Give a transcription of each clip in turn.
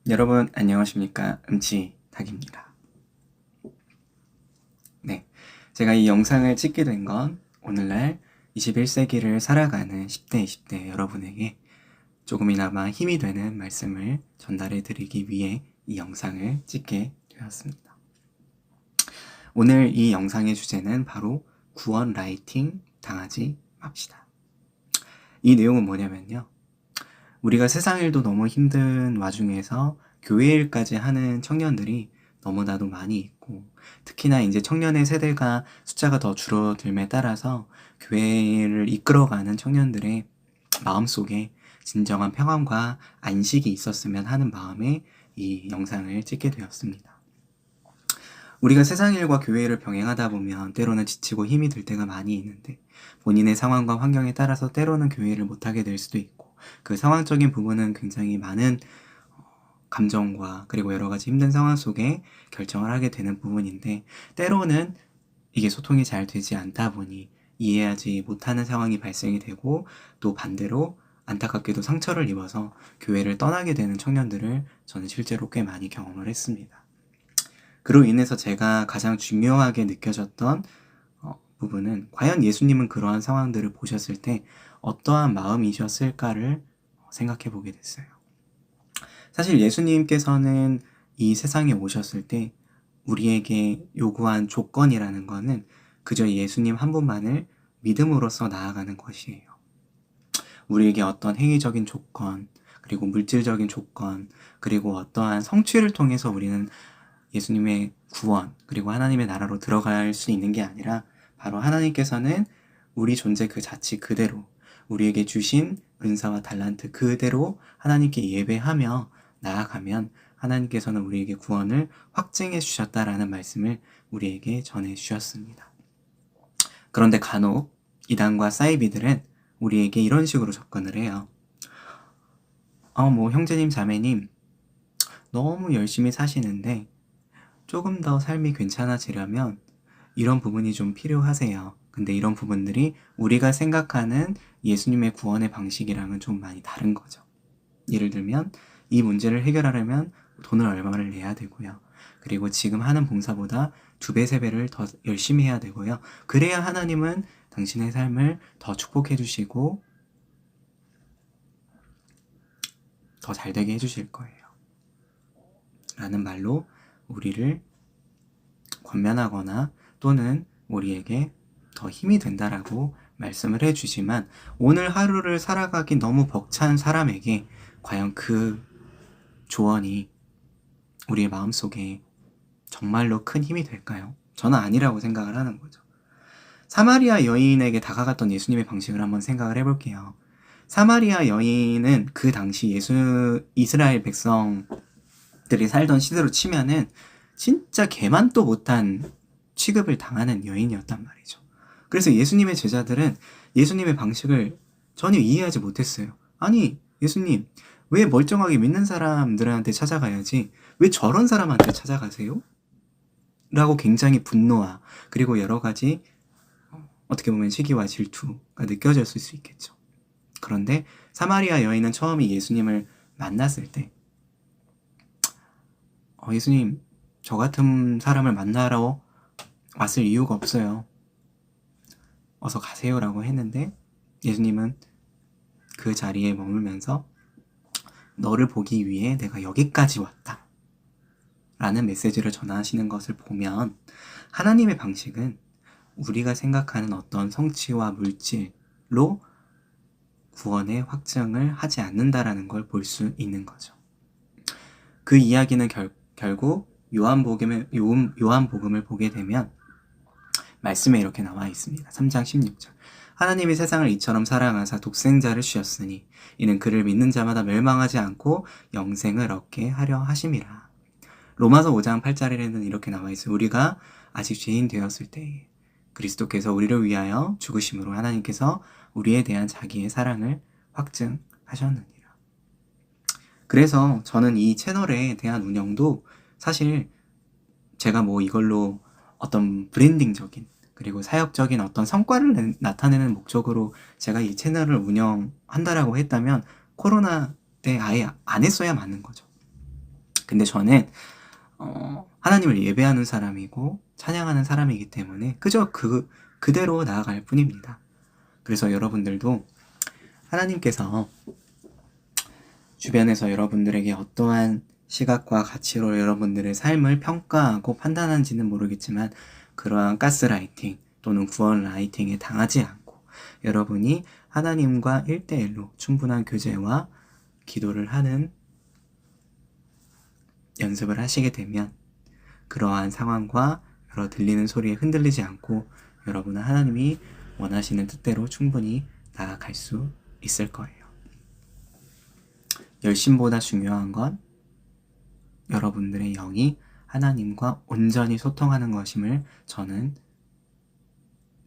여러분 안녕하십니까? 음치닭입니다. 네, 제가 이 영상을 찍게 된 건 오늘날 21세기를 살아가는 10대, 20대 여러분에게 조금이나마 힘이 되는 말씀을 전달해 드리기 위해 이 영상을 찍게 되었습니다. 오늘 이 영상의 주제는 바로 구원 라이팅 당하지 맙시다. 이 내용은 뭐냐면요. 우리가 세상 일도 너무 힘든 와중에서 교회 일까지 하는 청년들이 너무나도 많이 있고, 특히나 이제 청년의 세대가 숫자가 더 줄어들에 따라서 교회를 이끌어가는 청년들의 마음속에 진정한 평안과 안식이 있었으면 하는 마음에 이 영상을 찍게 되었습니다. 우리가 세상 일과 교회 일을 병행하다 보면 때로는 지치고 힘이 들 때가 많이 있는데, 본인의 상황과 환경에 따라서 때로는 교회 일을 못하게 될 수도 있고, 그 상황적인 부분은 굉장히 많은 감정과 그리고 여러 가지 힘든 상황 속에 결정을 하게 되는 부분인데, 때로는 이게 소통이 잘 되지 않다 보니 이해하지 못하는 상황이 발생이 되고, 또 반대로 안타깝게도 상처를 입어서 교회를 떠나게 되는 청년들을 저는 실제로 꽤 많이 경험을 했습니다. 그로 인해서 제가 가장 중요하게 느껴졌던 부분은, 과연 예수님은 그러한 상황들을 보셨을 때 어떠한 마음이셨을까를 생각해 보게 됐어요. 사실 예수님께서는 이 세상에 오셨을 때 우리에게 요구한 조건이라는 거는 그저 예수님 한 분만을 믿음으로써 나아가는 것이에요. 우리에게 어떤 행위적인 조건, 그리고 물질적인 조건, 그리고 어떠한 성취를 통해서 우리는 예수님의 구원, 그리고 하나님의 나라로 들어갈 수 있는 게 아니라, 바로 하나님께서는 우리 존재 그 자체 그대로, 우리에게 주신 은사와 달란트 그대로 하나님께 예배하며 나아가면 하나님께서는 우리에게 구원을 확증해 주셨다라는 말씀을 우리에게 전해 주셨습니다. 그런데 간혹 이단과 사이비들은 우리에게 이런 식으로 접근을 해요. 형제님 자매님 너무 열심히 사시는데 조금 더 삶이 괜찮아지려면 이런 부분이 좀 필요하세요. 근데 이런 부분들이 우리가 생각하는 예수님의 구원의 방식이랑은 좀 많이 다른 거죠. 예를 들면 이 문제를 해결하려면 돈을 얼마를 내야 되고요. 그리고 지금 하는 봉사보다 2배, 3배를 더 열심히 해야 되고요. 그래야 하나님은 당신의 삶을 더 축복해 주시고 더 잘되게 해주실 거예요. 라는 말로 우리를 권면하거나 또는 우리에게 더 힘이 된다라고 말씀을 해주지만, 오늘 하루를 살아가기 너무 벅찬 사람에게 과연 그 조언이 우리의 마음속에 정말로 큰 힘이 될까요? 저는 아니라고 생각을 하는 거죠. 사마리아 여인에게 다가갔던 예수님의 방식을 한번 생각을 해볼게요. 사마리아 여인은 그 당시 이스라엘 백성들이 살던 시대로 치면은 진짜 개만도 못한 취급을 당하는 여인이었단 말이죠. 그래서 예수님의 제자들은 예수님의 방식을 전혀 이해하지 못했어요. 아니, 예수님, 왜 멀쩡하게 믿는 사람들한테 찾아가야지 왜 저런 사람한테 찾아가세요? 라고 굉장히 분노와 그리고 여러 가지 어떻게 보면 시기와 질투가 느껴졌을 수 있겠죠. 그런데 사마리아 여인은 처음에 예수님을 만났을 때 예수님, 저 같은 사람을 만나러 왔을 이유가 없어요. 어서 가세요라고 했는데, 예수님은 그 자리에 머물면서 너를 보기 위해 내가 여기까지 왔다 라는 메시지를 전하시는 것을 보면, 하나님의 방식은 우리가 생각하는 어떤 성취와 물질로 구원의 확증을 하지 않는다라는 걸 볼 수 있는 거죠. 그 이야기는 결국 요한복음을 보게 되면 말씀에 이렇게 나와 있습니다. 3장 16절. 하나님이 세상을 이처럼 사랑하사 독생자를 주셨으니 이는 그를 믿는 자마다 멸망하지 않고 영생을 얻게 하려 하심이라. 로마서 5장 8절에는 이렇게 나와 있어요. 우리가 아직 죄인 되었을 때에 그리스도께서 우리를 위하여 죽으심으로 하나님께서 우리에 대한 자기의 사랑을 확증하셨느니라. 그래서 저는 이 채널에 대한 운영도 사실 제가 이걸로 어떤 브랜딩적인 그리고 사역적인 어떤 성과를 나타내는 목적으로 제가 이 채널을 운영한다라고 했다면 코로나 때 아예 안 했어야 맞는 거죠. 근데 저는 하나님을 예배하는 사람이고 찬양하는 사람이기 때문에 그저 그대로 나아갈 뿐입니다. 그래서 여러분들도 하나님께서 주변에서 여러분들에게 어떠한 시각과 가치로 여러분들의 삶을 평가하고 판단하는지는 모르겠지만 그러한 가스라이팅 또는 구원 라이팅에 당하지 않고 여러분이 하나님과 1대1로 충분한 교제와 기도를 하는 연습을 하시게 되면 그러한 상황과 여러 들리는 소리에 흔들리지 않고 여러분은 하나님이 원하시는 뜻대로 충분히 나아갈 수 있을 거예요. 열심보다 중요한 건 여러분들의 영이 하나님과 온전히 소통하는 것임을 저는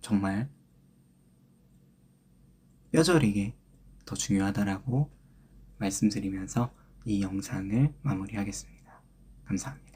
정말 뼈저리게 더 중요하다라고 말씀드리면서 이 영상을 마무리하겠습니다. 감사합니다.